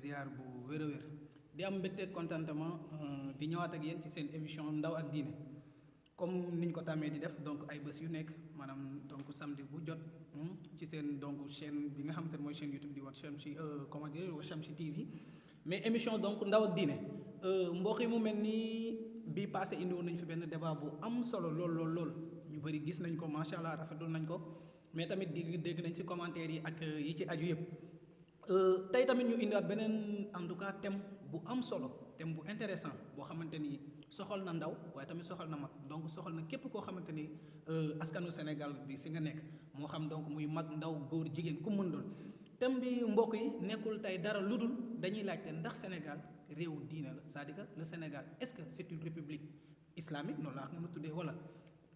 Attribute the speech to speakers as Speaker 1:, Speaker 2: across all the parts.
Speaker 1: ziar bu wér a wér di am mbégte contentement di ñëwaat ak yéen ci seen émission ndaw ak diine comme niñ ko tàmmee di def donc ay bés yu nekk maanaam donc samedi bu jot ci seen donc chaîne bi nga xamante ne mooy chaîne YouTube di Watchamchi comment dire Watchamchi TV mais émission donc ndaw ak diine mbokk yi mu mel ni bii passé indi woon nañ fi benn débat bu am solo lool ñu bëri gis nañ ko macha allah rafetlu nañ ko mais tamit dégg nañ ci commentaires yi ak yi ci aju yëpp. tey tamit ñu indiwaat beneen en tout cas thème bu am solo thème bu intéressant boo xamante ni soxal na ndaw waaye tamit soxal na mag donc soxal na képp koo xamante ni askanu Sénégal bi si nga nekk moo xam donc muy mag ndaw góor jigéen ku mën doon thème bi mbokk yi nekkul tey dara lu dul dañuy laajte ndax Sénégal réewu diine la c'est-à-dire que le Sénégal est-ce que c'est une république islamique noonu laa ko mën a tuddee wala.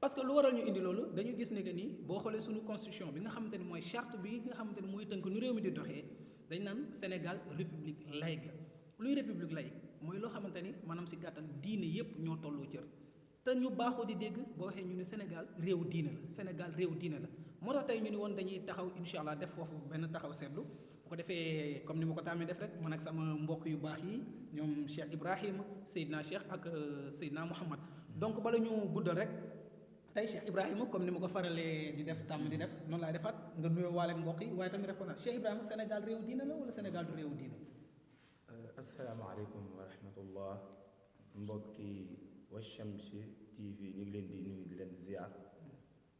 Speaker 1: parce que lu waral ñu indi loolu dañu gis ne que ni boo xoolee suñu constitution bi nga xamante ni mooy charte bi nga xamante ni mooy tënk nu réew mi di doxee dañ naan Sénégal république laïque la luy république laïque mooy loo xamante ni maanaam si gàttal diine yépp ñoo tolloo cër te ñu baaxoo di dégg boo waxee ñu ne Sénégal réew diine la Sénégal réew diine la moo tax tey ñu ni woon dañuy taxaw incha allah def foofu benn taxaw seetlu bu ko defee comme ni ma ko tàmmee def rek man ak sama mbokk yu baax yi ñoom Cheikh Ibrahima Seydina Cheikh ak Seydina Mouhamad donc bala ñu guddal rek tey Cheikh Ibrahima comme ni ma ko faralee di def tàmm di def noonu laay defaat nga nuyoo waale ak mbokk yi waaye tamit répondre Cheikh Ibrahima Sénégal réew diine la wala Sénégal du réew diine.
Speaker 2: asalaamaaleykum wa rahmatullah mbokki Watchamchi TV ñu ngi leen di nuyu di leen ziar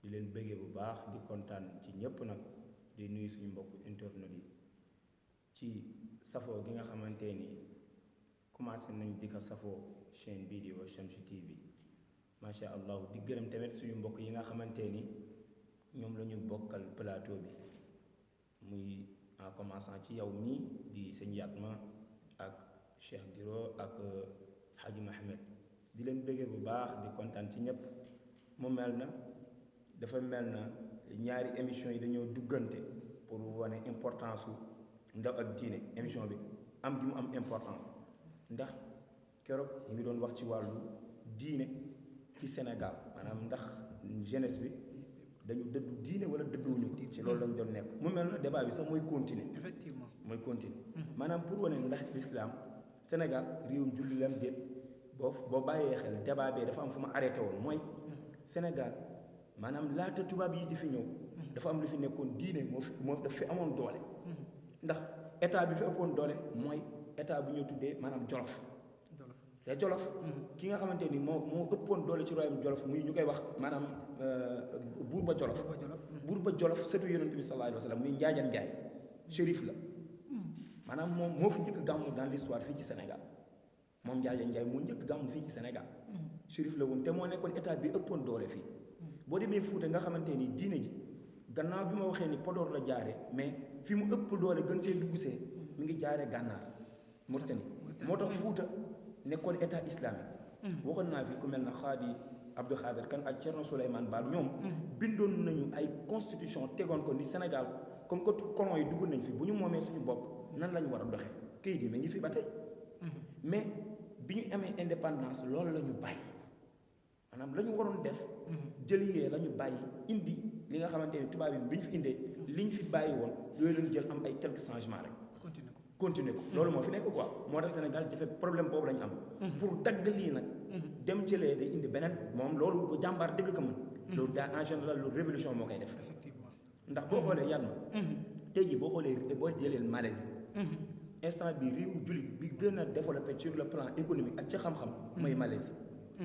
Speaker 2: di leen bëggee bu baax di kontaan ci ñëpp nag di nuyu suñu mbokk internet yi ci safoo gi nga xamante ni commencé nañ di ko safoo chaîne bii di Watchamchi TV. macha allah di gërëm tamit suñu mbokk yi nga xamante ni ñoom la ñu bokkal plateau bi muy en commençant ci yow mii di sëñ Yatma ak Cheikh Giro ak Hadji Mohamed di leen bëggee bu baax di kontaan ci ñëpp mu mel na dafa mel na ñaari émission yi dañoo duggante pour wane importance su ndaw ak diine émission bi am gi mu am importance ndax keroog ñu ngi doon wax ci wàllu diine ci Sénégal maanaam ndax jeunesse bi dañu dëddu diine wala dëdduwuñu ko ci loolu lañ doon nekk mu mel na débat bi sax mooy continuer
Speaker 1: effectivement
Speaker 2: mooy continuer maanaam pour wane ndax l'islam Sénégal réewum julli lam déet boo bàyyee xel débat bee dafa am fu ma arrêté woon mooy Sénégal maanaam laata tubaab yi di fi ñëw dafa am lu fi nekkoon diine moo daf fi amoon doole ndax état bi fi ëppoon doole mooy état bu ñu tuddee maanaam Jolof te Jolof ki nga xamante ni moo ëppoon doole ci royaume Jolof muy ñu koy wax maanaam buur ba Jolof sëtu yonent bi sallallahu alayhi wa sallam muy Njaajaan Njaay shérif la maanaam moom moo fi njëkk gàmmu dans l'histoire fii ci Sénégal moom Njaajaan Njaay moo njëkk gàmmu fii ci Sénégal shérif la woon te moo nekkoon état bi ëppoon doole fii boo demee Fuuta nga xamante ni diine ji gannaaw bi ma waxee ni Podor la jaare mais fi mu ëpp doole gën see duggsee mi ngi jaaree Gànnaar Mauritanie moo tax Fuuta nekkoon état islamique waxoon naa fi ku mel na Xaadi Abdou Khader Kan ak Thierno Souleymane Baal ñoom bindoon nañu ay constitution tegoon ko ni Sénégal comme que colon yi dugg nañ fi bu ñu moomee suñu bopp nan la ñu war a doxee kayit yi ma ngi fi ba tey mais bi ñu amee indépendance loolu la ñu bàyyi maanaam la ñu waroon def jëliyee la ñu bàyyi indi li nga xamante ni tubaab yi bi ñu fi indee li ñu fi bàyyi woon yooyu lañu jël am ay quelques changements rek continuer ko loolu moo fi nekk quoi moo tax Sénégal jafe problème boobu lañu am pour dagg lii nag dem jëlee day indi beneen moom loolu ko jàmbaar dëgg ko mën loolu daa en général loolu révolution moo koy def ndax boo xoolee yàlla tey jii boo xoolee boo jëlee Malaisie instant bi réewu jullit bi gën a développé sur le plan économique ak ci xam-xam mooy Malaisie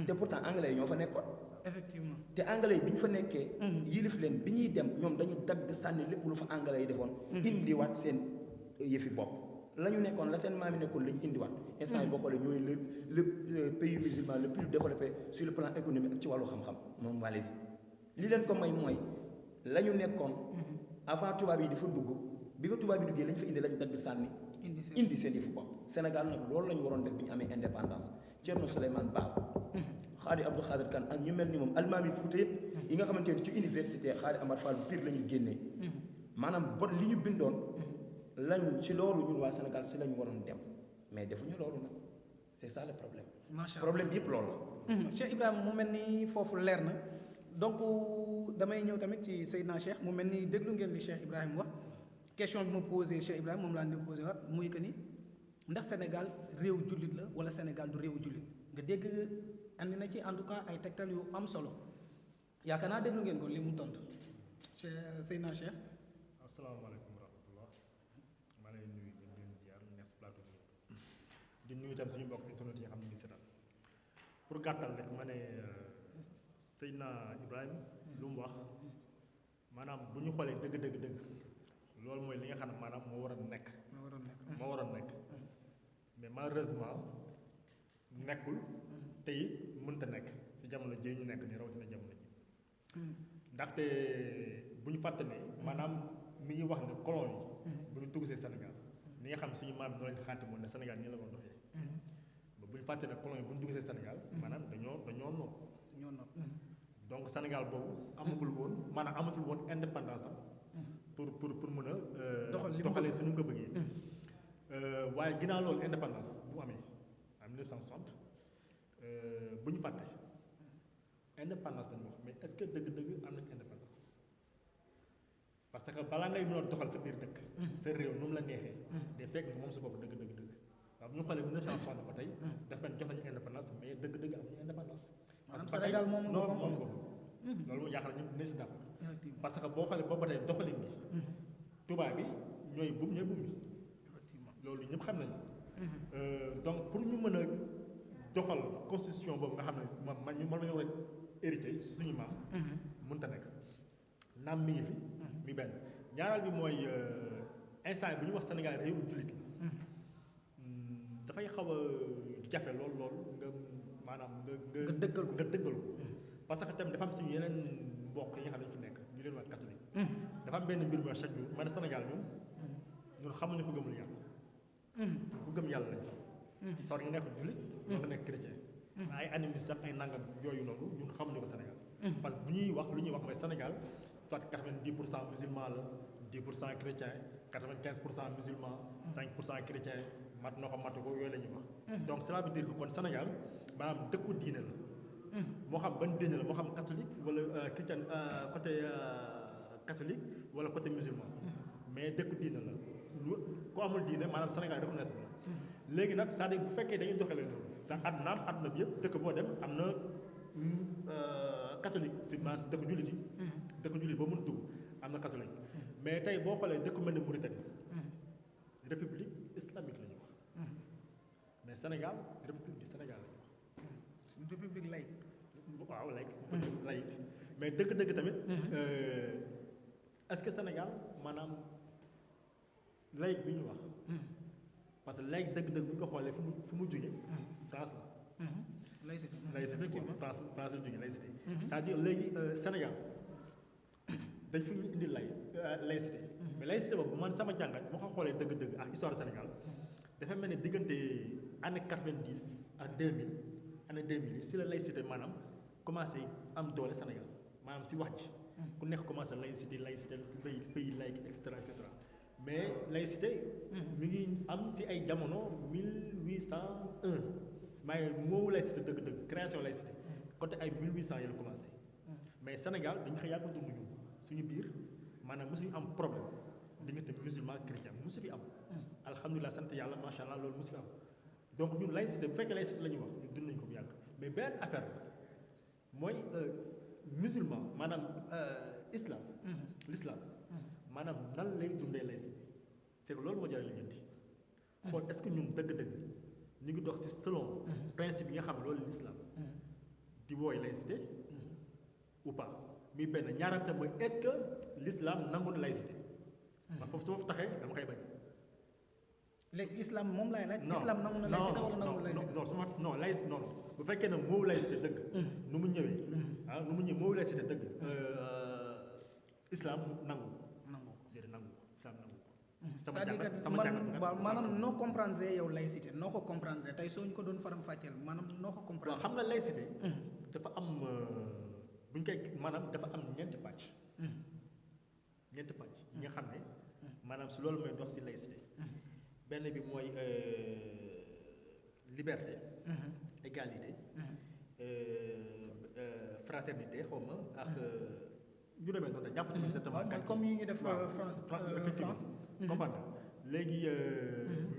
Speaker 2: te pourtant anglais yi ñoo fa nekkoon
Speaker 1: effectivement
Speaker 2: te anglais yi bi ñu fa nekkee yilif leen bi ñuy dem ñoom dañu dagg sànni lépp lu fa anglais yi defoon indiwaat seen yëfi bopp la ñu nekkoon la seen maam yi nekkoon la ñu indiwaat instant yi boo xoolee ñooy le pays musulman le plus développé sur le plan économique ak ci wàllu xam-xam moom Malaisie li leen ko may mooy la ñu nekkoon avant tubaab yi di fa dugg bi fa tubaab yi duggee la ñu fa indi la ñu dagg sànni indi seen yëfu bopp Sénégal nag loolu la ñu waroon def bi ñu amee indépendance Thierno Souleymane Baal Xaadi Abdou Khader Kan ak ñu mel ni moom almaami Fuuta yëpp yi nga xamante ne ci université Xaadi Amar Fall Pire la ñu génnee maanaam bon li ñu bindoon lañ ci loolu ñun waa Sénégal si la ñu waroon dem mais defuñu loolu nag c'est ça le problème problème bi yëpp loolu la
Speaker 1: Cheikh Ibrahima mu mel ni foofu leer na donc damay ñëw tamit ci Seydina Cheikh mu mel ni déglu ngeen li Cheikh Ibrahima wax question bi ma posé Cheikh Ibrahima moom laa leen di posé waat muy que ni ndax Sénégal réew jullit la wala Sénégal du réew jullit nga dégg andi na ci en tout cas ay tegtal yu am solo yaakaar naa déglu ngeen ko li mu tontu Seydina Cheikh.
Speaker 3: asalaamaaleykum wa rahmatullah maa ngi nuyu di leen ziar ñu nekk si plateau bi di nuyu itam suñu mbokk internet yi nga xam ne ngi seetaan pour gàttal rek ma ne Seydina Ibrahima lu mu wax maanaam bu ñu xoolee dëgg loolu mooy li nga xam ne maanaam moo war a nekk. moo waroon nekk mais malheureusement nekkul te it mënta nekk ci jamono ji ñu nekk nii rawatina jamono ji ndaxte bu ñu fàtte ne maanaam mi ngi wax ne colon yi bu ñu dugg see Sénégal ni nga xam suñu maam noonu lañ xaati moon ne Sénégal nii la ko doxee ba bu ñu fàtte ne colon yi bu ñu dugg see Sénégal maanaam dañoo noot donc Sénégal boobu amagul woon maanaam amatul woon indépendance am pour mën a doxalee suñu ko bëggee waaye ginnaaw loolu indépendance bu amee en 1960 bu ñu fàtte indépendance lañu wax mais est-ce que dëgg-dëgg am nañ indépendance parce que balaa ngay mën a doxal sa biir dëkk sa réew nu mu la neexee day fekk nga moom sa bopp dëgg waaw bu ñu xoolee 1960 ba tey dafa mel jox nañu indépendance mais dëgg-dëgg amuñu indépendance parce que Sénégal moom loolu moo jaaxal ñëpp dinañ si dàq parce que boo xoolee boobu ba tey doxalin gi tubaab bi ñooy buum bi loolu ñëpp xam nañu donc pour ñu mën a doxal constitution boobu nga xam ne man ñu mën nañoo rek hérité si suñu maam mënta nekk naam mi ngi fi mi benn ñaareel bi mooy instant bu ñu wax Sénégal réewu jullit dafay xaw a jafe lool nga maanaam nga dëggal ko parce que tamit dafa am suñu yeneen mbokk yi nga xam ne fi nekk ñu leen wax catholique dafa am benn mbir bu chaque jour ma ne Sénégal ñun xamuñu ko gëmul yàlla ku gëm yàlla lañ sor nga nekk jullit ñoo nga nekk chrétien ay animiste sax ay nangam yooyu noonu ñun xamuñu ko Sénégal parce que bu ñuy wax lu ñuy wax mooy Sénégal soit 90% musulman la 10% chrétien 95% musulman 5% chrétien mat na ko matu ko yooyu la ñuy wax donc cela veut dire que kon Sénégal maanaam dëkku diine la moo xam ban diine la moo xam catholique wala chrétien côté catholique wala côté musulman mais dëkku diine la lu ku amul diine maanaam Sénégal reconnaître la léegi nag c'est-à-dire bu fekkee dañuy doxalee noonu te àdduna bi yëpp dëkk boo dem am na catholique si maanaam si dëkk jullit yi dëkk jullit ba mën dugg am na catholique mais tey boo xoolee dëkk mel ni Mauritanie république islamique la ñuy wax mais Sénégal république du Sénégal la ñuy wax
Speaker 1: république laïque
Speaker 3: waaw laïque mais dëgg-dëgg tamit est-ce que Sénégal maanaam laïque bi ñu wax parce que laïque dëgg-dëgg bu ñu ko xoolee fu mu jógee France la laïcité France la jógee laïcité c'est-à-dire léegi Sénégal dañ fi ñu indi laïcité mais laïcité boobu man sama jàngat moo ko xoolee dëgg-dëgg ak histoire Sénégal dafa mel ne diggante année 90 ak 2000 année 2000 si la laïcité maanaam commencé am doole Sénégal maanaam si wax ji ku nekk commencé laïcité pays laïque et cetera mais laïcité mi ngi am si ay jamono 1801 maaye moowu laïcité dëgg-dëgg création laïcité côté ay 1800 yi la commencé mais Sénégal dañu xëy yàgg dund ñu suñu biir maanaam mosuñu am problème diggante musulman chrétien mosu fi am alhamdulilah sant yàlla macha allah loolu mosu fi am donc ñun laïcité bu fekkee laïcité la ñuy wax ñun dund nañu ko bu yàgg mais benn affaire mooy musulman maanaam islam l'islam maanaam nan lay dundee laïcité c'est que loolu moo jaral liggéenti xool est-ce que ñun dëgg-dëgg ñu ngi dox ci selon principe yi nga xam ne loolu l'islam di wooy laïcité ou pas muy benn ñaareel tam mooy est-ce que l'islam nangu na laïcité man foofu su ma fa taxee dama koy bañ
Speaker 1: léegi islam moom laay laaj islam nangu na laïcité wala nangu laïcité
Speaker 3: non su ma non laïcité non bu fekkee ne moowu laïcité dëgg nu mu ñëwee nu mu ñëwee moowu laïcité dëgg islam nangu déedéet nangu islam nangu
Speaker 1: c'est-à-dire que maanaam noo comprendre yow laïcité noo ko comprendre tey soo ñu ko doon faram fàcceel maanaam noo ko comprendre
Speaker 3: xam nga laïcité dafa am bu ñu koy maanaam dafa am ñeenti pàcc yi nga xam ne maanaam si loolu mooy dox si laïcité benn bi mooy liberté égalité fraternité xaw ma ak ñu demee noonu jàpp nañu exactement
Speaker 1: mooy comme yi ñu def France
Speaker 3: comprendre léegi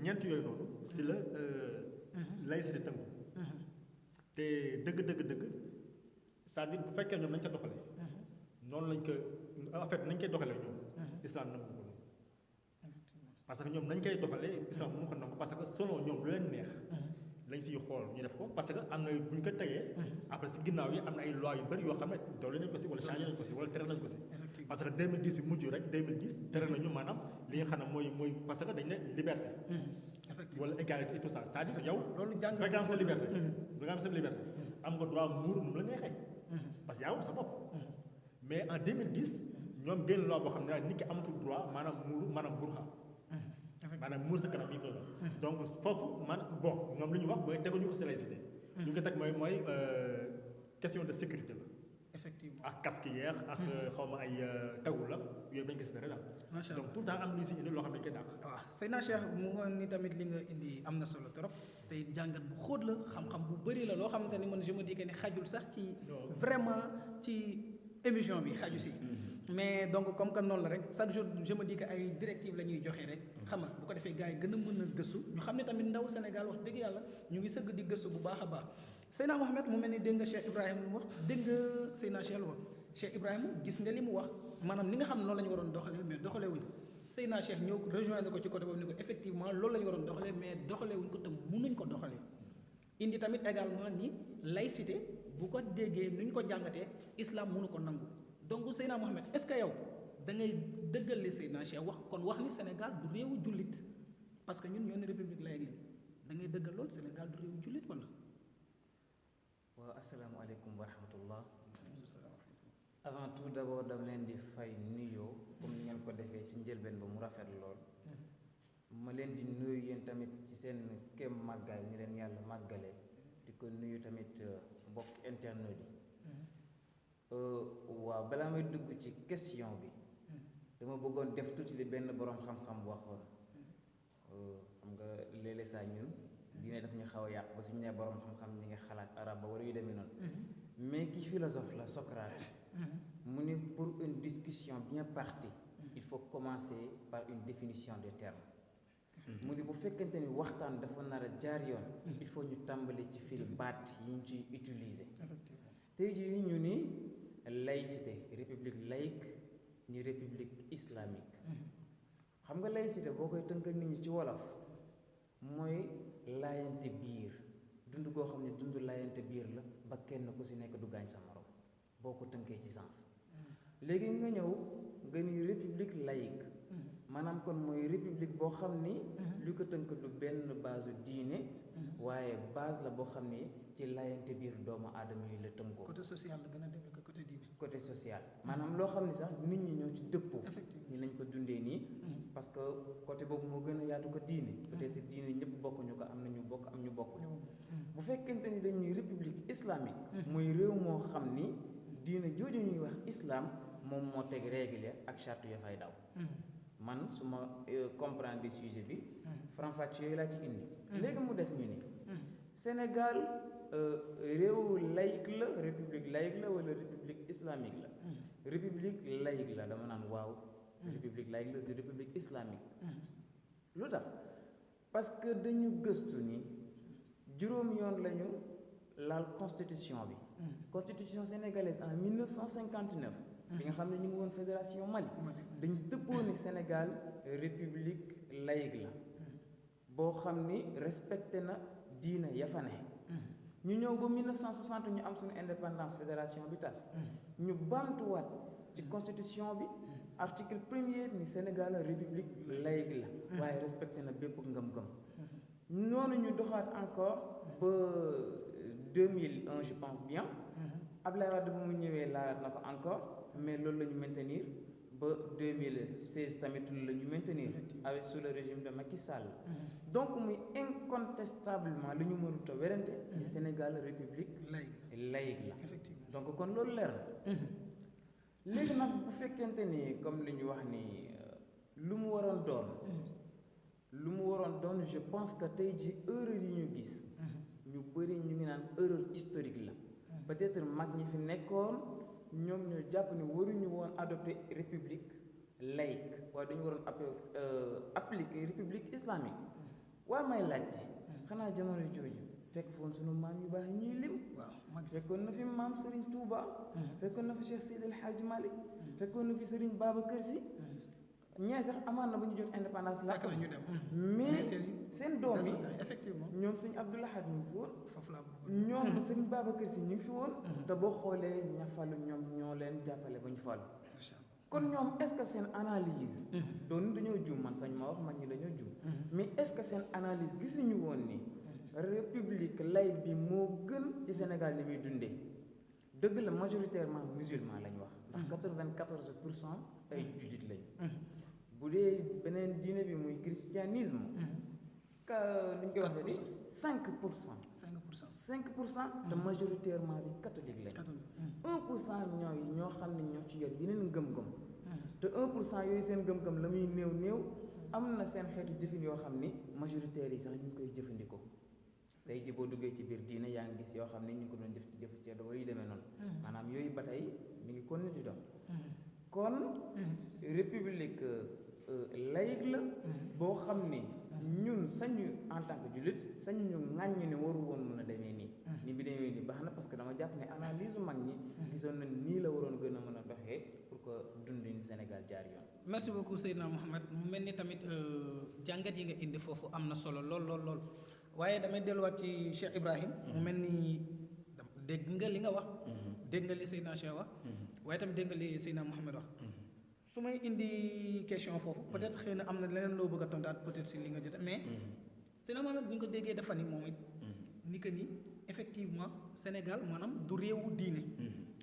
Speaker 3: ñeent yooyu noonu si la laïcité tënku te dëgg c'est-à-dire bu fekkee ñoom nañ ko doxalee noonu lañ ko en fait nañ koy doxalee ñoom islam nangu ko noonu parce que ñoom nañ koy doxalee islam mu ko nangu parce que selon ñoom lu leen neex lañ siy xool ñu def ko parce que am na bu ñu ko tegee après si ginnaaw yi am na ay loi yu bëri yoo xam ne doole nañ ko si wala changé nañ ko si wala tere nañ ko si parce que 2010 bi mujj rek 2010 tere nañu maanaam li nga xam ne mooy parce que dañ ne liberté wala égalité et tout ça c'est-à-dire yow nga am sa liberté nga am sa liberté am nga droit muur nu mu la neexee parce que yaa moom sa bopp mais en 2010 ñoom génn loi boo xam ne nit ki amatul droit maanaam muuru maanaam burxa maanaam muur sa kanam yi ko la donc foofu maanaam bon ñoom li ñu wax mooy teguñu ko si laïcité ñu ko teg mooy question de sécurité la
Speaker 1: effectivement
Speaker 3: ak casque yeex ak xaw ma ay tagul la yooyu bañ ko si dara daal donc tout le temps am lu si indi loo xam ne dañ koy dàq
Speaker 1: waaw Seydina Cheikh mu ngoon ni tamit li nga indi am na solo trop te jàngat bu xóot la xam-xam bu bëri la loo xamante ni man je me dis que ne xajul sax ci vraiment ci émission bi xaju si mais donc comme que noonu la rek chaque jour je me dis que ay directives la ñuy joxe rek xam nga bu ko defee gars yi gën a mën a gëstu ñu xam ne tamit ndaw Sénégal wax dëgg yàlla ñu ngi sëgg di gëstu bu baax a baax Seydina Mohamed mu mel ni dégg nga Cheikh Ibrahima lu mu wax dégg nga Seydina Cheikh lu wax Cheikh Ibrahima gis nga li mu wax maanaam li nga xam ne noonu la ñu waroon doxalee mais doxalee wuñu Seydina Cheikh ñëw rejoindre ko ci côté boobu ni ko effectivement loolu la ñu waroon doxalee mais doxalee wuñ ko te mënuñ ko doxalee indi tamit également ni laïcité bu ko déggee nu ñu ko jàngatee islam mënu ko nangu donc Seydina Mohamed est-ce que yow da ngay dëggal li Seydina Cheikh wax kon wax ni Sénégal du réewu jullit parce que ñun ñoo ne république laïque da ngay dëggal lool Sénégal du réewu jullit wala.
Speaker 4: waaw asalaamaaleykum wa rahmatullah avant tout d'abord dama leen di fay nuyoo comme ni ngeen ko defee ci njëlbeen ba mu rafet lool ma leen di nuyu yéen tamit ci seen kem màggaay ni leen yàlla màggalee di ko nuyu tamit mbokk internet yi waaw balaa may dugg ci question bi dama bëggoon def tuuti li benn boroom xam-xam waxoon xam nga léeg-léeg saa ñun diine daf ñu xaw a yàq ba suñu nee boroom xam-xam ñi nga xalaat arab ba wala yu demee noonu mais ki philosophe la Socrate mu ne pour une discussion bien partie il faut commencer par une définition des termes mu ne bu fekkente ni waxtaan dafa nar a jaar yoon il faut ñu tàmbali ci firi baat yi ñu ciy utiliser tey jii ñu ni laïcité république laïque ni république islamique xam nga laïcité boo koy tënkal nit ñi ci wolof mooy laayante biir dund goo xam ne dund laayante biir la ba kenn ku si nekk du gaañ sa morom boo ko tënkee ci sens léegi nga ñëw nga ni république laïque maanaam kon mooy république boo xam ni li ko tënk du benn base diine waaye base la boo xam ni ci laayante biir doomu aadama yi la tënkoo
Speaker 1: côté social la gën a demee que côté diine
Speaker 4: côté social maanaam loo xam ni sax nit ñi ñoo ci dëppoo ni nañ ko dundee nii parce que côté boobu moo gën a yaatu ko diine peut-être diine ñëpp bokkuñu ko am na ñu bokk am ñu bokkuñu bu fekkente ni dañuy république islamique mooy réew moo xam ni diine jooju ñuy wax islam moom moo teg règle ak charte ya fay daw man su ma comprendre sujet bi faram-fàcce yooyu laa ci indi léegi mu des ñu ni Sénégal réew laïque la république laïque la wala république islamique la république laïque la dama naan waaw république laïque la de république islamique lu tax parce que dañu gëstu ni juróom yoon lañu laal constitution bi constitution sénégalaise en 1959 bi nga xam ne ñu ngi woon fédération Mali dañu dëppoo ni Sénégal république laïque la boo xam ni respecté na diina ya fa ne ñu ñëw ba 1960 ñu am suñu indépendance fédération bi tas ñu baamtuwaat ci constitution bi article premier ni Sénégal république laïque la waaye respecté na bépp ngëm-ngëm noonu ñu doxaat encore ba 2001 je pense bien Ablaye Wade bu mu ñëwee laalaat na ko encore mais loolu la ñu maintenir ba 2016 tamit loolu la ñu maintenir avec sous le régime de Macky Sall donc muy incontestablement lu ñu mënut a werante ni Sénégal république laïque la donc kon loolu leer na léegi nag bu fekkente ni comme li ñu wax ni lu mu waroon doon je pense que tey ji erreur yi ñu gis ñu bëri ñu ngi naan erreur historique la peut-être mag ñi fi nekkoon ñoom ñoo jàpp ni waruñu woon adopter république laïque waaye dañu waroon appliquer république islamique waaye may laajte xanaa jamono jooju fekk foon sunu maam yu baax ñuy lim
Speaker 1: waaw mag
Speaker 4: fekkoon na fi maam Serigne Touba fekkoon na fi Cheikh Seydi El Hadji Malick fekkoon na fi Serigne Babacar Sy ñee sax amaan na ba ñu jot indépendance
Speaker 1: fekk na ñu dem
Speaker 4: mais seen doom yi
Speaker 1: effectivement
Speaker 4: ñoom Serigne Abdou Lahad ñu ngi fi woon
Speaker 1: foofu laa
Speaker 4: ñoom Serigne Babacar Sy ñu ngi fi woon te boo xoolee ña falu ñoom ñoo leen jàppale ba ñu falu kon ñoom est-ce que seen analyse doon dañoo jum man sañ ma wax man ñi dañoo jum mais est-ce que seen analyse gisuñu woon ni république laïque bi moo gën ci Sénégal li muy dundee dëgg la majoritairement musulman lañ wax ndax 94% ay jullit lañ bu dee beneen diine bi muy christianisme ka li ñu koy waxee di 5% 5% te majoritairement bi catholique lañ 1% ñoo xam ne ñoo ci yor yeneen ngëm-ngëm te 1% yooyu seen ngëm-ngëm la muy néew am na seen xeetu jëfin yoo xam ni majoritaire yi sax ñu ngi koy jëfandikoo tey ji boo duggee ci biir diine yaa ngi gis yoo xam ne ñu ngi ko doon jëf ci doo yu demee noonu maanaam yooyu ba tey mi ngi kon di dox kon république laïque la boo xam ne ñun sañu en tant que jullit sañu ñu ŋàññ ne waru woon mën a demee nii ni bi demee nii baax na parce que dama jàpp ne analyse mag ñi gisoon na nii la waroon gën a mën a doxee pour que dundin Sénégal jaar yoon.
Speaker 1: merci beaucoup Seydina Mohamed mu mel ni tamit jàngat yi nga indi foofu am na solo lool waaye damay delluwaat ci Cheikh Ibrahim mu mel ni dégg nga li nga wax dégg nga li Seydina Cheikh wax waaye tamit dégg nga li Seydina Mohamed wax su may indi question foofu peut-être xëy na am na leneen loo bëgg a tontaat peut-être si li nga jot mais Seydina Mohamed bu ñu ko déggee dafa ni moom it ni que ni effectivement Sénégal maanaam du réewu diine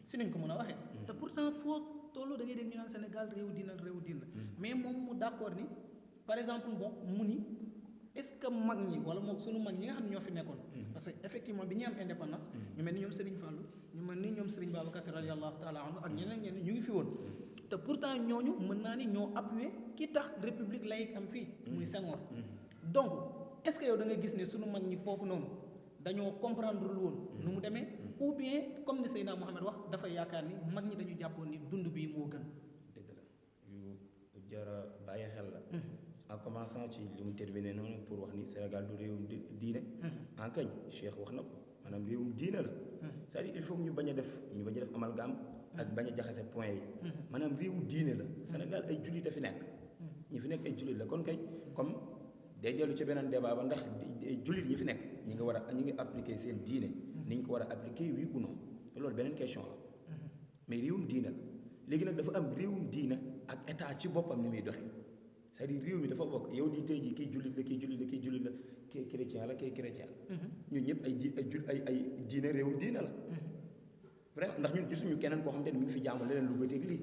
Speaker 1: si nañ ko mën a waxee te pourtant foo tollu da ngay dégg ñu naan Sénégal réewu diine mais moom mu d'accord ni par exemple bon mu ni est-ce que mag ñi wala moom sunu mag ñi nga xam ne ñoo fi nekkoon parce que effectivement bi ñuy am indépendance ñu mel ni ñoom Serigne Fallou ñu mel ni ñoom Serigne Babacar Sy radiyallahu taala anhu ak ñeneen ñu ngi fi woon te pourtant ñooñu mën naa ni ñoo appuyé ki tax république laïque am fii muy Senghor donc est-ce que yow da ngay gis ne sunu mag ñi foofu noonu dañoo comprendre lu woon nu mu demee ou bien comme ni Seydina Mohamed wax dafa yaakaar ni mag ñi dañu jàppoon ni dund bii moo gën
Speaker 2: dëgg la yu jara bàyyi xel la en commençant ci li mu terminé noonu pour wax ni Sénégal du réewum diine en kañ Cheikh wax na ko maanaam réewum diine la c'est-à-dire il faut ñu bañ a def amalgame ak bañ a jaxase point yi maanaam réewu diine la Sénégal ay jullit a fi nekk ñi fi nekk ay jullit la kon kay comme day dellu ci beneen débat ba ndax jullit ñi fi nekk ñi ngi appliquer seen diine ni ñu ko war a appliquer oui ou non loolu beneen question la mais réewum diine la léegi nag dafa am réewum diine ak état ci boppam ni muy doxe c'est-à-dire réew mi dafa bokk yow di tey ji kii jullit la kii chrétien la kii chrétien la ñun ñëpp ay diine réewum diine la vraiment ndax ñun gisuñu keneen koo xam ne mi ngi fi jaamu leneen lu bëteeg lii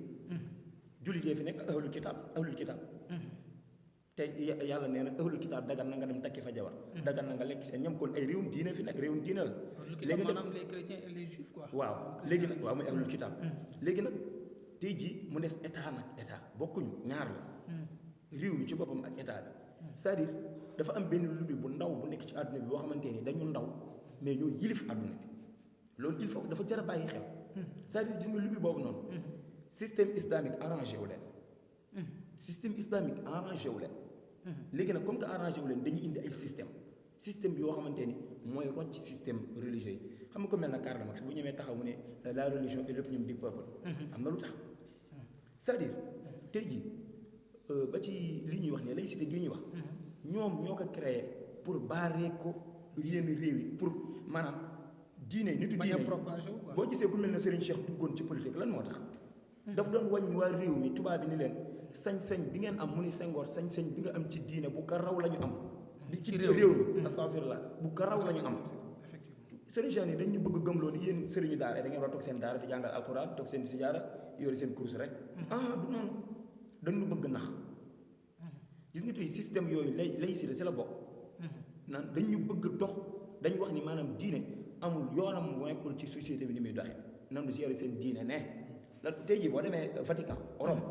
Speaker 2: jullit yee fi nekk ahlul kitaab te yàlla nee na ahlul kitaab dagan na nga dem takki fa jabar dagan na nga lekk seen ñam kon ay réewum diine fi nekk réewum diine la léegi nag
Speaker 1: maanaam les chrétiens et les juifs quoi
Speaker 2: waaw léegi nag waaw muy ahlul kitaab léegi nag tey jii mu des état nag état bokkuñu ñaar la réew mi ci boppam ak état bi c'est-à-dire dafa am benn lubbi bu ndaw bu nekk ci àdduna bi boo xamante ni dañu ndaw mais ñoo yilif àdduna bi loolu il faut dafa jar a bàyyi xel c'est-à-dire gis nga lubbi boobu noonu système islamique arrangé wu leen léegi nag comme que arrangé wu leen dañuy indi ay système yoo xamante ni mooy rocc ci système religieux yi xam nga ko mel na Karl Marx bu ñemee taxaw mu ne la religion est l'opinion du peuple am na lu tax c'est-à-dire tey jii ba ci li ñuy wax ne laïcité gi ñuy wax ñoom ñoo ko créé pour barrer ko yenn réew yi pour maanaam diine nitu diine boo gisee ku mel ne Serigne Cheikh duggoon ci politique lan moo tax daf doon wàññi waa réew mi tubaab bi ni leen sañ-sañ bi ngeen am mu ni Senghor sañ-sañ bi nga am ci diine bu ko raw la ñu am bi ci réew mi astafirullah bu ko raw la ñu am Serigne Cheikh ni dañu bëgg gëmloo ni yéen sëriñu daara da ngeen war a toog seen daara di jàngal alxuraan toog seen sijaara yore seen course rek du noonu dañu bëgg nax gis nga tey système yooyu laïcité si la bokk naan dañu bëgg dox dañu wax ni maanaam diine amul yoonam nekkul ci société bi ni muy doxee nanu si yore seen diine ne la tey jii boo demee Vatican Rome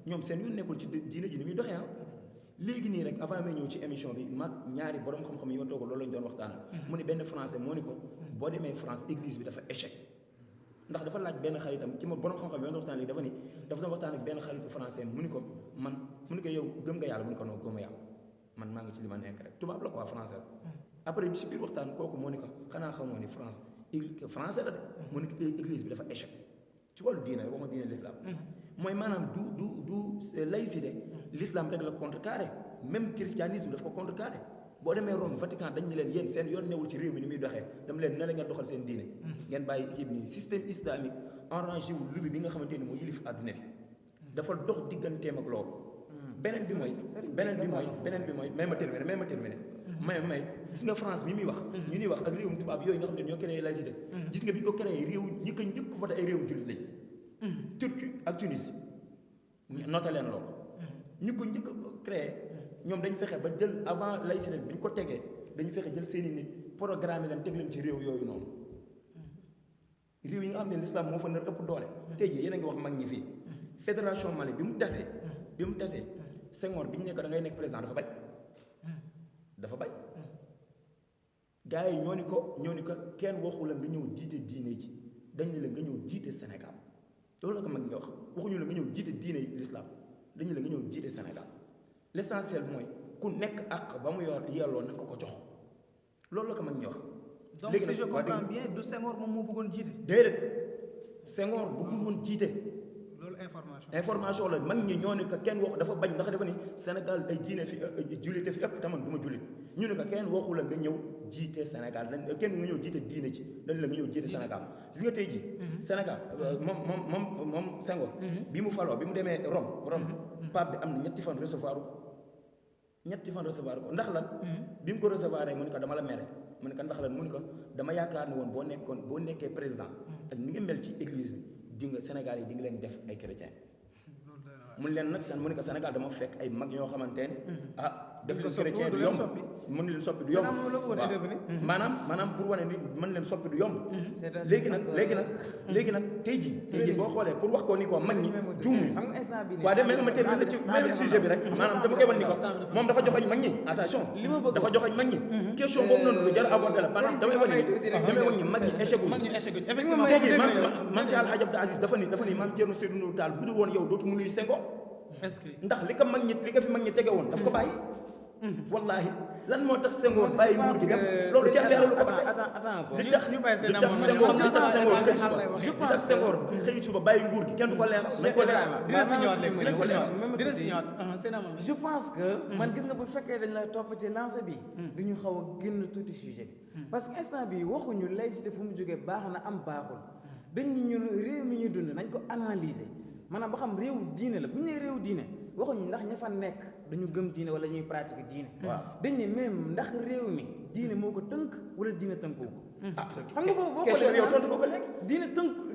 Speaker 2: ñoom seen yoon nekkul ci diine ji ni muy doxee léegi nii rek avant may ñëw ci émission bi mag ñaari borom xam-xam yi ma toog loolu lañu doon waxtaan mu ne benn français moo ni ko boo demee France église bi dafa échec ndax dafa laaj benn xaritam ci ma borom xam-xam yi waxtaan léegi dafa doon waxtaan ak benn xaritu français mu ni ko yow gëm nga yàlla mu ni ko non gëmuma yàlla man maa ngi ci li ma nekk rek tubaab la quoi français la après si biir waxtaan kooku moo ni ko xanaa xamoo ni français la de mu ni ko église bi dafa échec ci wàllu diine waxuma diine l'islam mooy maanaam du laïcité l'islam rek la contrecarré même christianisme daf ko contrecarré boo demee Rome Vatican dañ ne leen yéen seen yoon newul ci réew mi ni muy doxee dama leen ne la ngeen doxal seen diine ngeen bàyyi équipe nii système islamique enrangé wu lubi bi nga xamante ni moo yilif àdduna bi dafa dox digganteem ak loolu beneen bi mooy may ma terminer may gis nga France mi muy wax ñu ñuy wax ak réewum tubaab yooyu nga xam ne ñoo créé laïcité gis nga bi ñu ko créé réew ñi ko njëkk voté ay réewum jullit lañ Turquie ak Tunisie noté leen loolu ñi ko njëkk créé ñoom dañu fexe ba jël avant laïcité bi ñu ko tegee dañu fexe jël seeni nit programme leen teg leen ci réew yooyu noonu réew yi nga xam ne l'islam moo fa nar ëpp doole tey jii yéen a ngi wax mag ñi fii fédération Mali bi mu tasee Senghor bi ñu nekk da ngay nekk président dafa bañ gars yi ñoo ni ko kenn waxu la nga ñëw jiite diine ji dañ ne la nga ñëw jiite Sénégal loolu la ko mag ñi wax waxuñu la nga ñëw jiite diine l'islam dañu la nga ñëw jiite Sénégal l'essentiel mooy ku nekk ak ba mu yelloo na ko jox loolu la ko mag ñi wax.
Speaker 1: donc si je comprends bien du Senghor moom moo bëggoon jiite.
Speaker 2: déedéet Senghor bëggul woon jiite.
Speaker 1: loolu
Speaker 2: information la mag ñi ñoo ne ko kenn wax dafa bañ ndax dafa ni Sénégal ay diine fi jullite fi ëpp taman du ma jullit ñu ne ko kenn waxu la nga ñëw jiite Sénégal kenn nga ñëw jiite diine ci dañ la nga ñëw jiite Sénégal gis nga tey jii Sénégal moom Senghor bi mu faloo bi mu demee Rome pape bi am na ñetti fan recevoir ko ndax lan bi mu ko recevoir mu ne ko dama la mere mu ne ko ndax lan mu ne ko dama yaakaar ne woon boo nekkee président ak ni nga mel ci église bi di nga Sénégal yi di nga leen def ay chrétien mun leen nag mu ne ko Sénégal dama fekk ay mag ñoo xamante ne def leen chrétien du yomb mën leen soppi du yomb maanaam pour wane ni mën leen soppi du yomb léegi nag tey jii boo xoolee pour wax ko ni ko mag ñi juumuñu waaye de même ma terminer ci même sujet bi rek maanaam dama koy wan ni ko moom dafa joxoñ mag ñi attention dafa joxoñ mag ñi question boobu noonu lu jar a aborder la maanaam damay wan ni mag ñi échec man Cheikh Alhaji Abdou Aziz dafa ni maam Thierno Seydou Nourou Tall bu dul woon yow dootu mënuy Senghor est-ce que ndax li ko fi mag ñi tege woon daf ko bàyyi wallahi lan moo tax Senghor bàyyi nguur gi dem loolu kenn leeralu ko ba tey li tax Senghor xëy suba bàyyi nguur gi kenn du ko leeral nañ ko leeral
Speaker 1: dina si ñëwaat
Speaker 4: je pense que man gis nga bu fekkee dañ la topp ci lancé bi duñu xaw a génn tuuti sujet parce que instant bi waxuñu laïcité fu mu jógee baax na am baaxul dañu ñun réew mi ñu dund nañ ko analyser maanaam ba xam réewu diine la bu ñu nee réewu diine waxuñu ndax ña fa nekk dañu gëm diine wala ñuy pratiquer diine. waaw dañ ne même ndax réew mi diine moo ko tënk wala diine tënku ko. xam nga boo
Speaker 2: question yow tontu ko léegi.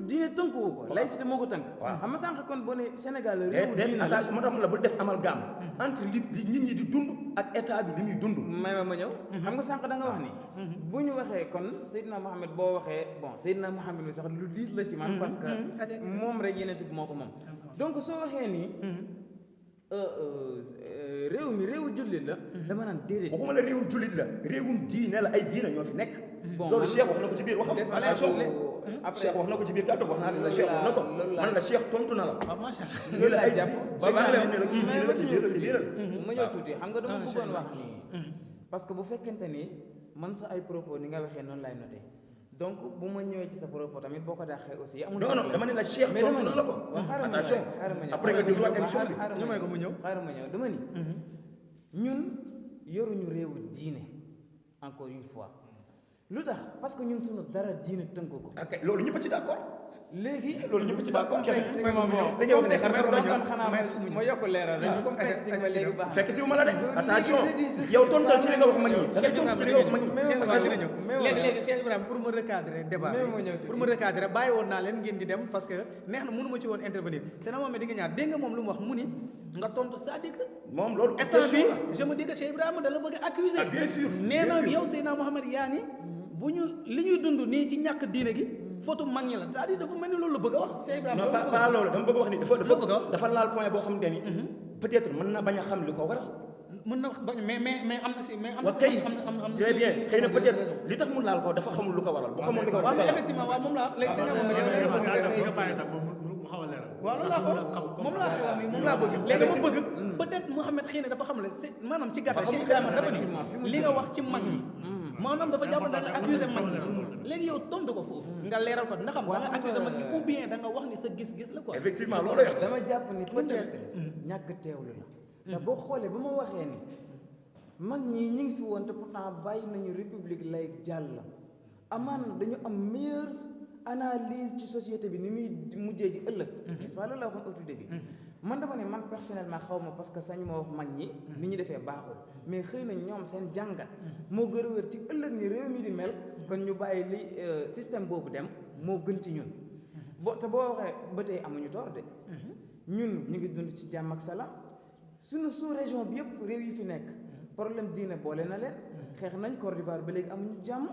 Speaker 4: diine tënku ko. laïcité moo ko tënk. waaw xam nga sànq kon boo nee Sénégal réewu diine la
Speaker 2: moo tax la bu def amalgame entre li nit ñi di dund ak état bi li muy dund.
Speaker 4: may ma ñëw. xam nga sànq da nga wax ni. bu ñu waxee kon Seydina Mohamed boo waxee Seydina Mohamed bi sax lu diis la ci man parce que moom rek yeneen bi moo ko moom. donc soo waxee nii. réew mi réewu jullit la. dama naan déedéet.
Speaker 2: waxuma la réewum jullit la réewum diine la ay diine ñoo fi nekk. loolu Cheikh wax na ko ci biir waxam. Cheikh wax na ko ci biir kàddu wax naa la Cheikh wax na ko man la Cheikh tontu na la.
Speaker 1: waaw macha allah
Speaker 2: loolu la ay jàpp ba maa ngi lay wax ne la kii diine la kii diine la.
Speaker 4: ma ñëw tuuti xam nga dama bëggoon wax nii. parce que bu fekkente ni man sa ay propos ni nga waxee noonu laay noté. donc bu ma ñëwee ci sa propos tamit boo ko dàqee aussi. amul
Speaker 2: non dama ne la Cheikh tontu na la ko. attention après nga dégluwaat émission bi.
Speaker 1: ñu may ko mu ñëw
Speaker 4: xaaral ma ñëw dama ni. ñun yoruñu réewu diine encore une fois lu tax parce que ñun suñu dara diine tënk ko.
Speaker 2: ok loolu ñëpp a ci d'accord.
Speaker 4: léegi
Speaker 2: loolu ñëpp a ci d'accord.
Speaker 4: dañoo wax ne xar-xar doon kon xanaa ma yokk leeral rek comme texte ma léegi baax
Speaker 2: fekk si wu ma la de attention yow tontal ci li nga wax mag ñi da ngay tontu ci li nga wax mag ñi.
Speaker 1: léegi Cheikh Ibrahima pour me recadrer débat pour me recadrer bàyyi woon naa leen ngeen di dem parce que neex na mënu ma ci woon intervenir c'est na moom di nga ñaar dégg nga moom lu mu wax mu ni nga tontu c'est-à-dire que
Speaker 2: moom loolu
Speaker 1: instant bi je me dis que Cheikh Ibrahima da la bëgg a accuser
Speaker 2: bien sûr
Speaker 1: nee na yow Seydina Mohamed yaa ni bu ñu li ñuy dund nii ci ñàkk diine gi photo mag ñi la c'est-à-dire dafa mel ni loolu la bëgg a wax Cheikh Ibrahima
Speaker 2: non pas loolu dama bëgg wax ni dafa laal point boo xam ne ni peut-être mën na bañ a xam li ko waral
Speaker 1: mën na bañ mais am na si mais am na
Speaker 2: waaw kay
Speaker 1: am na
Speaker 2: très bien xëy na peut-être li tax mu laal ko dafa xamul lu ko waral bu xamul lu ko
Speaker 1: waaw
Speaker 2: waral
Speaker 1: mais effectivement waaw moom laa léegi seen moom
Speaker 3: nga bàyyi tam mu xaw a leeral.
Speaker 1: waaw loolu laa ko moom laa xew moom laa bëgg léegi ma bëgg peut-être Mouhamed xëy na dafa xam le si maanaam ci gàttal Cheikh Ibrahima dafa ni li nga wax ci mag ñi maanaam dafa jàpp da nga accusé mag ñi léegi yow tontu ko foofu nga leeral ko ndax xam da nga accusé mag ñi ou bien da nga wax ni sa gis-gis la quoi
Speaker 2: effectivement loolu la
Speaker 4: dama jàpp ni peut-être ñàkk teewlu la te boo xoolee ba ma waxee ni mag ñi ñu ngi fi woon te pourtant bàyyi nañu république lay jàll amaan dañu am meilleure analyse ci société bi ni muy mujjee ji ëllëg n'est-ce pas loolu la waxoon au tout début man dama ne man personnellement xaw ma parce que sañu ma wax mag ñi ni ñu defee baaxul mais xëy na ñoom seen jàngat moo gën a wér ci ëllëg ni réew mi di mel kon ñu bàyyi li système boobu dem moo gën ci ñun te boo waxee ba tey amuñu tort de ñun ñu ngi dund ci jàmm ak salaam suñu sous-région bi yëpp réew yi fi nekk problème diine boole na leen xeex nañ Côte d'Ivoire ba léegi amuñu jàmm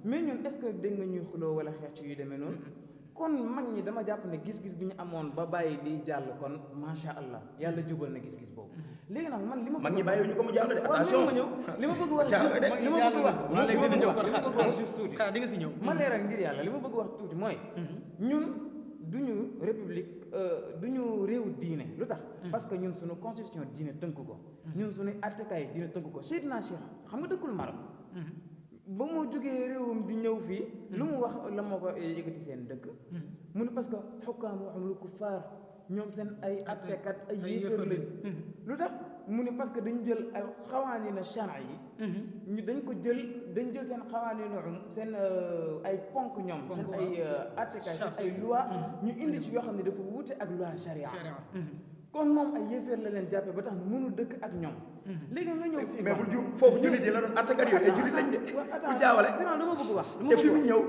Speaker 4: mais ñun est-ce que dégg nga ñuy xuloo wala xeex ci yu demee noonu kon mag ñi dama jàpp ne gis-gis bi ñu amoon ba bàyyi lii jàll kon macha allah yàlla jubal na gis-gis boobu léegi nag man li ma
Speaker 2: mag ñi bàyyi ñu ko mu jàll de attention
Speaker 4: ma ñëw li ma bëgg wax juste li ma bëgg wax juste tuuti
Speaker 1: di nga si ñëw
Speaker 4: ma leeral ngir yàlla li ma bëgg wax tuuti mooy ñun duñu république duñu réew diine lu tax parce que ñun suñu constitution diine tënk ko ñun suñuy attekaay diine tënk ko Seydina Cheikh xam nga dëkkul Maroc ba mu jógee réewam di ñëw fii lu mu wax la moo ko yëkkati seen dëkk mu ne parce que xukkaamu amul kuffaar ñoom seen ay attekat ay yéefar lañ lu tax mu ne parce que dañu jël ay xawaanina shara yi ñu dañ jël seen xawaanina seen ay ponk ñoom seen ay attekat seen ay loi ñu indi ci yoo xam ne dafa wuute ak loi sharia kon moom ay yéefar la leen jàppee ba tax mënu dëkk ak ñoom léegi nga ñëw fii
Speaker 2: mais bul ju foofu jullit yi la doon attekat yooyu ay jullit lañ de bu jaawale
Speaker 4: dama bëgg wax
Speaker 2: te fi mu ñëw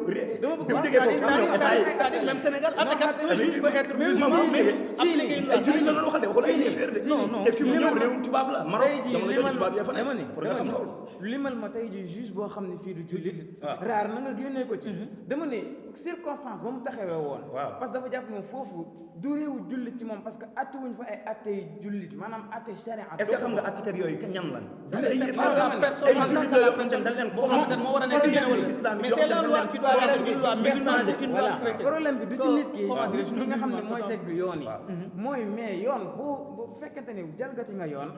Speaker 4: dama bëgg
Speaker 2: te mu
Speaker 4: wax
Speaker 2: jógee foofu
Speaker 1: c'est-à-dire même Sénégal attekat juge peut être musulman mais appliqué une
Speaker 2: ay jullit la doon waxal de waxul ay yéefar de te fi mu ñëw réewum tubaab la Maroc jamono jooju tubaab ya fa
Speaker 4: dama
Speaker 2: nekk pour nga xam loolu
Speaker 4: limal ma tey ji juge boo xam ne fii du jullit raar na nga génnee ko ci dama ne circonstance ba mu taxawee woon parce que dafa jàpp moom foofu du réewu jullit ci moom parce que atte wuñ fa ay atte yu jullit maanaam atte charia
Speaker 2: est-ce que xam nga attekat yooyu ka ñan lan
Speaker 1: ay jullit la yoo xam ne dañ leen ko moo war a nekk mais c'est la loi qui doit être une loi musulmane une loi chrétienne
Speaker 4: problème bi du ci nit ki li nga xam ne mooy teg bi yoon yi mooy mais yoon bu fekkente ni jalgati nga yoon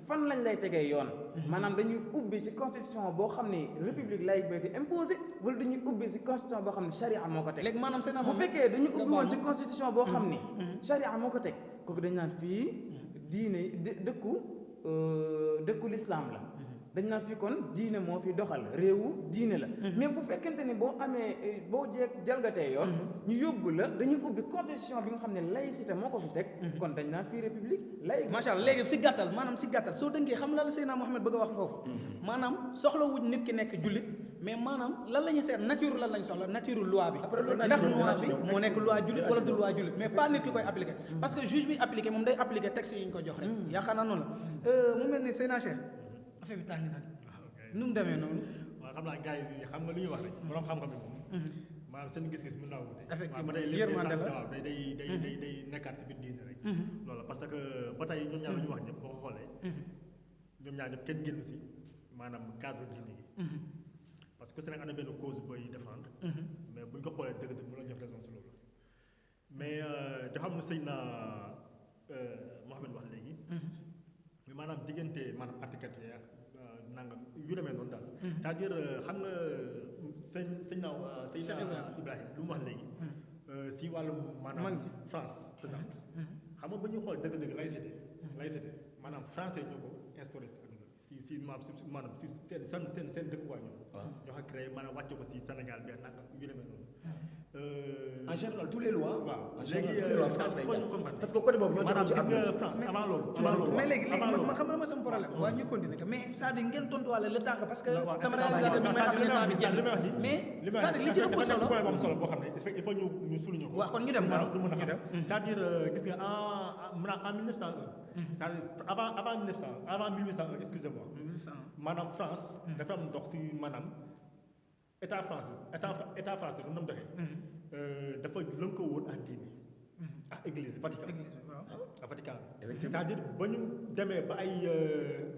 Speaker 4: fan lañ lay tegee yoon maanaam dañuy ubbi ci constitution boo xam ne république laïque bi di imposé wala dañuy ubbi ci constitution boo xam ne charia moo ko teg
Speaker 1: léegi maanaam c'est
Speaker 4: bu fekkee dañu ubbi woon ci constitution boo xam ni charia moo ko teg kooku dañ naan fii diine dëkku l'islam la dañ naan fii kon diine moo fi doxal réewu diine la mais bu fekkente ni boo amee boo jalgatee yoon ñu yóbbu la dañuy ubbi constitution bi nga xam ne laïcité moo ko fi teg kon dañ naan fii république laïque
Speaker 1: macha allah léegi si gàttal soo dënkee xam la Seydina Mohamed bëgg a wax foofu maanaam soxla wuñ nit ki nekk jullit mais maanaam lan la ñuy seet nature lan lañ soxla nature loi bi ndax loi bi moo nekk loi jullit wala du loi jullit mais pas nit ki koy appliqué parce que juge bi appliqué moom day appliqué texte yi ñu ko jox rek yaakaar naa noonu la mu mel ni Seydina Cheikh affaire bi tàng na nu mu demee noonu
Speaker 3: waaw xam naa gars yi xam nga lu ñuy wax rek borom xam-xam yi moom maanaam seen gis-gis mën naa wute
Speaker 1: effectivement
Speaker 3: ba tey
Speaker 1: yërmande la
Speaker 3: waaw day nekkaat si biir diine rek loolu parce que ba tey ñoom ñaar lu ñu wax ñëpp boo ko xoolee ñoom ñaar ñëpp kenn génn si maanaam cadre diine yi parce que ku si nekk am na benn cause booy défendre mais buñ ko xoolee dëgg-dëgg mën na jox raison si loolu mais dafa am lu sëñ na Mohamed wax léegi mais maanaam diggante maanaam artikat yi ak nangam yu demee noonu daal c'est-à-dire xam nga sëñ naaw sëñ Ibrahima lu mu wax léegi si wàllum maanaam France par exemple xam nga ba ñuy xool dëgg-dëgg laïcité maanaam français ñoo ko instauré si maanaam si seen dëkkuwaay ñoom ñoo ko créé maanaam wàcce ko si Sénégal bi nangam yu demee noonu
Speaker 2: en général tous les lois
Speaker 3: waaw
Speaker 2: léegi
Speaker 3: France day
Speaker 2: parce que côté boobu ñoo
Speaker 3: maanaam
Speaker 2: ci
Speaker 3: gis nga France avant loolu
Speaker 1: mais léegi man xam nga ma sama problème waa ñu continuer que mais c'est-à-dire ngeen tontuwaale le temps parce que sama réalisateur bi may xam ne temps bi jeex mais c'est-à-dire li ci ëpp solo
Speaker 3: point bu am solo boo xam ne il faut ñu souligner ko
Speaker 1: waaw kon ñu dem
Speaker 3: lu mën a xam c'est-à-dire gis nga en 1901 c'est-à-dire avant 1801 excusez-moi maanaam France dafa am ndox si maanaam état français comme na mu doxee dafa lënkoo woon ak diine ak église Vatican.
Speaker 1: église bi waaw.
Speaker 3: Vatican.
Speaker 2: Effectivement.
Speaker 3: c'est-à-dire ba ñu demee ba ay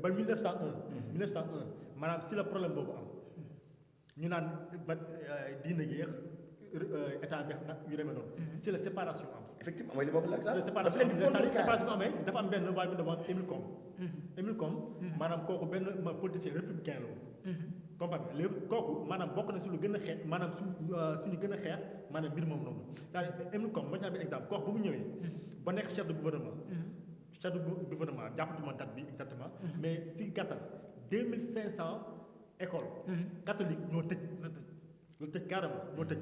Speaker 3: ba 1901 maanaam si la problème boobu am ñu naan ba diine gi état bi nag yu demee noonu. si la séparation am.
Speaker 2: effectivement mooy li ma wax la
Speaker 3: si la
Speaker 2: sax
Speaker 3: séparation
Speaker 2: dafa leen di contrecarrer.
Speaker 3: séparation amee dafa am benn waaye bu ñu demoon Émile Combes. Émile Combes maanaam kooku benn politicien républicain la woon. comprendre nga léegi kooku maanaam bokk na si lu gën a xeex maanaam suñu gën a xeex maanaam mbir moom noonu c'est-à-dire Émile Combes ma ci am exemple kooku bu mu ñëwee ba nekk chef de gouvernement jàppatuma date bi exactement mais si gàttal 2500 écoles catholiques ñoo tëj carrément ñoo tëj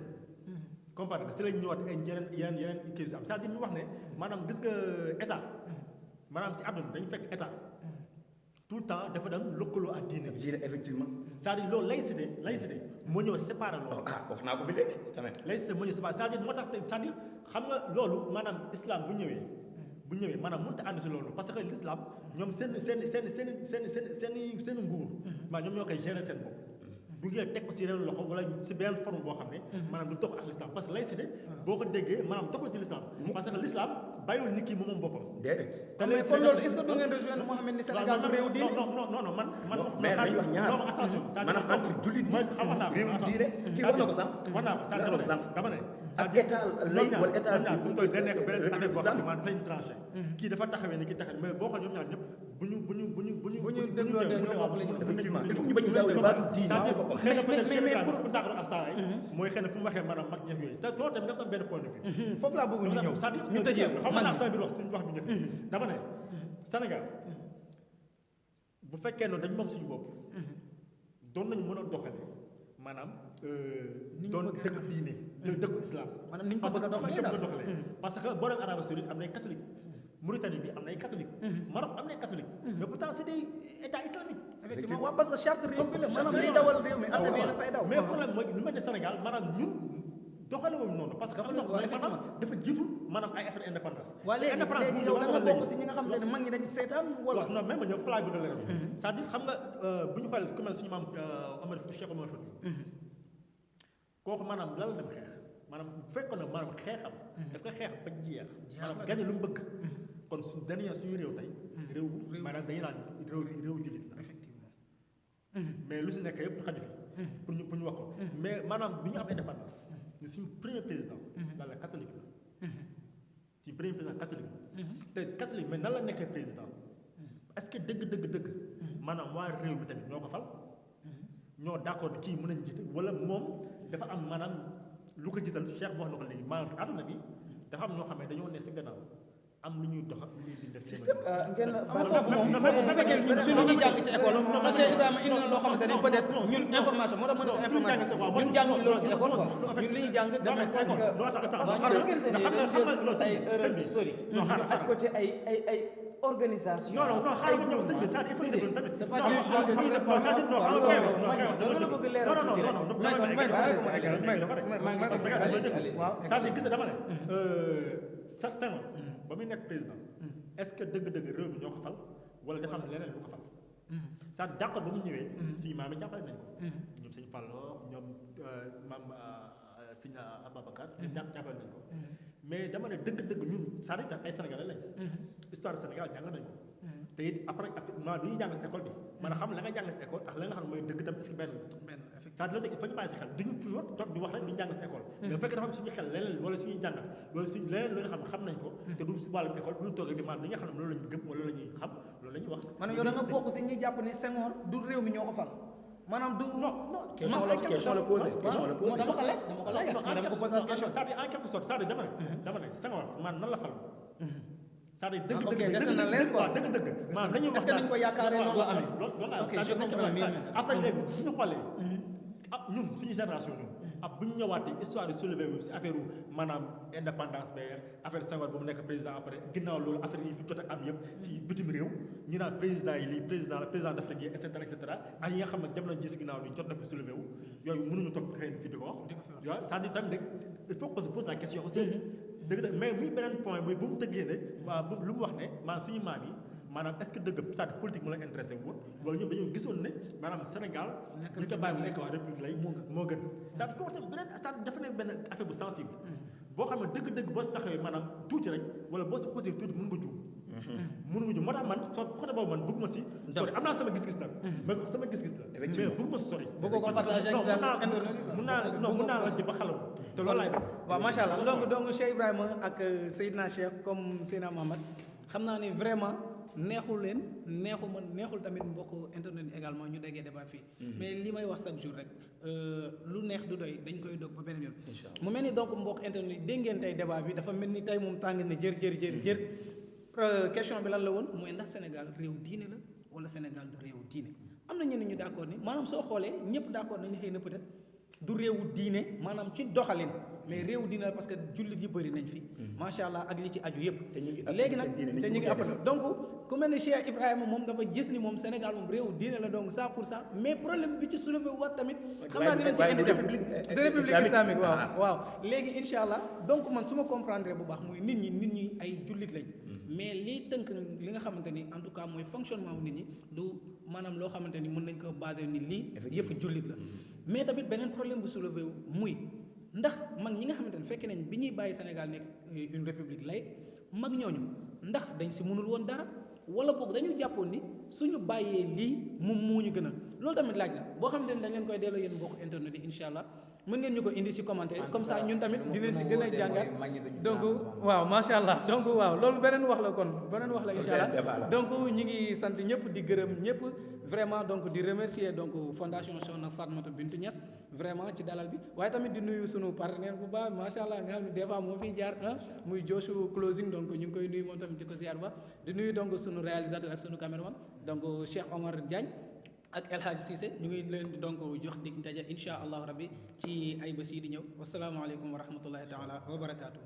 Speaker 3: comprendre nga si lañ ñëwaat ay yeneen kii si am c'est-à-dire ñu wax ne maanaam gis nga état maanaam si àdduna dañu fekk état tout le temps dafa dem lëkkaloo ak diine bi.
Speaker 2: diine effectivement.
Speaker 3: c'est-à-dire loolu laïcité moo ñëw séparé loolu.
Speaker 2: wax naa ko fi léegi tamit.
Speaker 3: laïcité moo ñëw séparé c'est-à-dire moo tax c'est-à-dire xam nga loolu maanaam islam bu ñëwee maanaam mënut a ànd si loolu parce que l'islam ñoom seen nguur. maanaam ñoom ñoo koy gérer seen bopp. bu ngeen teg ko si réew loxo wala si benn forme boo xam ne. maanaam du dox ak l'islam parce que laïcité boo ko déggee maanaam doxul si l'islam parce que l'islam bàyyiwul nit ki moom boppam.
Speaker 2: déedéet.
Speaker 1: te mais kon loolu est-ce que du ngeen rejoindre Mohamed ni Sénégal du réew diine.
Speaker 3: non man.
Speaker 2: mais dañuy wax ñaar
Speaker 3: non attention.
Speaker 2: maanaam entre jullit yi réew diine kii wax na ko sànq.
Speaker 3: wax naa ko sànq dama ne.
Speaker 2: ak état lay wala état
Speaker 3: bi fu mu toll day nekk beneen affaire boo xam ne maanaam dañu tranché. kii dafa taxawee ni kii taxawee mais boo xool ñoom ñaar ñëpp bu ñu
Speaker 1: dégloo ñoo bokk la ñu
Speaker 2: effectivement il faut ñu bañ a jaawale baatu diine ci boppam.
Speaker 3: xëy na peut-être pour d'accord ak saa yi mooy xëy na fu mu waxee maanaam mag ñeeg yooyu te too tamit def sama benn point de vue.
Speaker 1: foofu laa bëgg ñu ñëw ñu tëjee
Speaker 3: xam naa sama biir wax suñu wax bi njëkk dama ne Sénégal bu fekkee noonu dañ moom suñu bopp doon nañu mën a doxale maanaam doon dëkk diine dëkku islam
Speaker 1: maanaam ni ñu ko bëgg a doxalee
Speaker 3: parce que boo dem Arabie Saoudite am na ay catholique Mauritanie bi am na ay catholique Maroc am na ay catholique mais pourtant c'est des états islamiques
Speaker 1: effectivement waaw parce que charte réew mi la maanaam liy dawal réew mi àtte bi dafay daw
Speaker 3: mais problème mooy lu mel ne Sénégal maanaam ñun doxale woon noonu parce que maanaam dafa jiitu maanaam ay affaire indépendance
Speaker 1: waaw léegi yow da nga bokk si ñi nga xam ne mag ñi dañu seetaan wala
Speaker 3: non même ma ñëw fa laay bëgg a leeral c'est-à-dire xam nga bu ñu xoolee ku mel suñu maam Cheikh Omar Fouti kooku maanaam lan la dem xeex maanaam bu fekkoon ne maanaam xeexam daf ko xeex ba jeex maanaam gañe lu mu bëgg kon dañuy suñu réew tey réew maanaam dañuy naan réew jullit la effectivement mais lu si nekk yëpp xaju fi pour ñu wax ko mais maanaam bi ñu am indépendance ñu suñu premier président lan la catholique la suñu premier président catholique te catholique mais nan la nekkee président est-ce que dëgg maanaam waa réew mi tamit ñoo ko fal ñoo d'accord kii mën nañ jiite wala moom dafa am maanaam lu ko jiital Cheikh wax na ko léegi maanaam àdduna bi dafa am ñoo xam ne dañoo ne si gannaaw am lu ñuy dox lu ñuy def
Speaker 1: système ngeen foofu moom bu fekkee ñun si lu ñuy jàng ci école monsieur Ibrahima indi na loo xamante ne peut-être ñun information moo tax mën a information ñun jàng loolu ci école quoi ñun li ñuy jàng demee
Speaker 4: parce que ay erreur historique aj ko ci ay organisation
Speaker 3: non xaaral ma ñëw sëñ bi ça il faut que tamit
Speaker 4: c'est pas
Speaker 3: c'est-à-dire gis dama ne Senghor ba muy nekk président est-ce que dëgg-dëgg réew mi ñoo ko fal wala dafa am leneen lu ko fal c'est-à-dire d'accord ba mu ñëwee suñu maam yi jàppale nañ ko ñoom suñu Fallou ñoom maam suñu Ababacar jàppale nañ ko mais dama ne dëgg-dëgg ñun c'est-à-dire ay Sénégalais lañ histoire Sénégal jàng nañ ko te it après ma bi ñuy jàng si école bi maanaam xam la nga jàng si école ak la nga xam ne mooy dëgg tam est-ce que benn c'est-à-dire loolu il faut ñu bàyyi si xel duñu fi war toog di wax rek duñu jàng si école mais bu fekkee dafa am suñu xel leneen wala suñuy jàngal wala suñu leneen loo xam nañ ko te du si wàllum école bu ñu toogee di maanaam li nga xam ne loolu lañu gëm wala loolu la ñuy xam loolu la ñuy wax
Speaker 1: maanaam yow da nga bokk si ñuy jàpp ni Senghor du réew mi ñoo ko fal maanaam du
Speaker 3: non
Speaker 2: question la posé
Speaker 1: dama ko laaj dama ko posé question
Speaker 3: c'est-à-dire en quelque sorte c'est-à-dire dama ne Senghor man nan la fal c'est-à-dire
Speaker 1: dëgg
Speaker 3: maanaam dañuy wax
Speaker 1: est-ce que dañ ko yaakaaree noonu la amee
Speaker 3: loolu
Speaker 1: ok je comprends mieux
Speaker 3: après léegi bu ñu xoolee ñun suñu génération ñun bu ñu ñëwaatee histoire de soulever wu si affaire maanaam indépendance ba affaire Senghor bu mu nekk président après ginnaaw loolu affaire yi fi jot a am yëpp si bitim réew ñu naan président yi lii président d'Afrique yi et cetera ak yi nga xam ne jamono ji si ginnaaw ni jot na fi soulever wu yooyu mënuñu toog xëy na fii di ko wax yooyu c'est-à-dire tamit rek il faut qu'on se pose la question aussi dëgg mais muy beneen point mooy bu mu tëggee ne waaw lu mu wax ne maanaam suñu maam yi maanaam est-ce que dëgg c'est-à-dire politique mu la intéressé woon wala ñoom dañoo gisoon ne maanaam Sénégal ñu ko bàyyi mu nekk waa république lay moo gën c'est-à-dire ko tamit beneen c'est-à-dire dafa nekk benn affaire bu sensible boo xam ne dëgg-dëgg boo si taxawee maanaam tuuti rek wala boo si xosee tuuti mën nga juum mën nga juum moo tax man so côté boobu man bëgguma si sori am naa sama gis-gis nag mais sama gis-gis la mais bëgguma si sori
Speaker 1: bëggoo ko partagé ak
Speaker 3: mun naa la jëm ba xalaat te loolu laay def
Speaker 1: waaw macha allah donc Cheikh Ibrahima ak Seydina Cheikh comme Seydina Mohamed xam naa ni vraiment neexul leen neexul tamit mbokk internet yi également ñu déggee débat fii mais li may wax chaque jour rek lu neex du doy dañ koy dog ba beneen yoon mu mel ni donc mbokk internet yi dégg ngeen tey débat bi dafa mel ni tey moom tàng na jër question bi lan la woon mooy ndax Sénégal réew diine la wala Sénégal du réewu diine am na ñenn ñu d'accord ni maanaam soo xoolee ñëpp d'accord nañu xëy na peut-être du réewu diine maanaam ci doxalin mais réewu diine la parce que jullit yi bëri nañ fi macha allah ak li ci aju yëpp léegi nag te ñu ngi appal donc ku mel ne Cheikh Ibrahima moom dafa gis ni moom Sénégal moom réewu diine la donc 100% mais problème bi ci soulevé waat tamit xam naa dinañ ci indi dem de république islamique waaw léegi incha allah donc man su ma comprendre bu baax mooy nit ñi ay jullit lañ mais liy tënk li nga xamante ni en tout cas mooy fonctionnement wu nit ñi du maanaam loo xamante ni mën nañ ko basé ni lii yëfu jullit la mais tamit beneen problème bu soulevé wu muy ndax mag ñi nga xamante ne fekk nañ bi ñuy bàyyi Sénégal nekk une république laïque mag ñooñu ndax dañ si mënul woon dara wala boog dañu jàppoon ni suñu bàyyee lii moom moo ñu gën a loolu tamit laaj la boo xamante ne dañ leen koy delloo yéen mbokk internet yi incha allah mën ngeen ñu ko indi ci commentaire comme ça ñun tamit dinañ si gën a jàngat donc waaw macha allah donc waaw loolu beneen wax la kon beneen wax la incha allah donc ñi ngi sant ñëpp di gërëm ñëpp vraiment donc di remercier donc fondation Sokhna Fatmata Bintou Niass vraiment ci dalal bi waaye tamit di nuyu sunu partenaire bu baax macha allah nga xam ne des fois moo fiy jaar muy Joshua Closing donc ñu ngi koy nuyu moom tamit di ko ziar ba di nuyu donc sunu réalisateur ak sunu caméraman donc Cheikh Omar Diagne ak El Hadj Cissé ñu ngi leen di donc jox dig ndaje incha allahu rabbi ci ay bés yi di ñëw wasalaamaaleykum wa rahmatullahi taala wa barakaatu.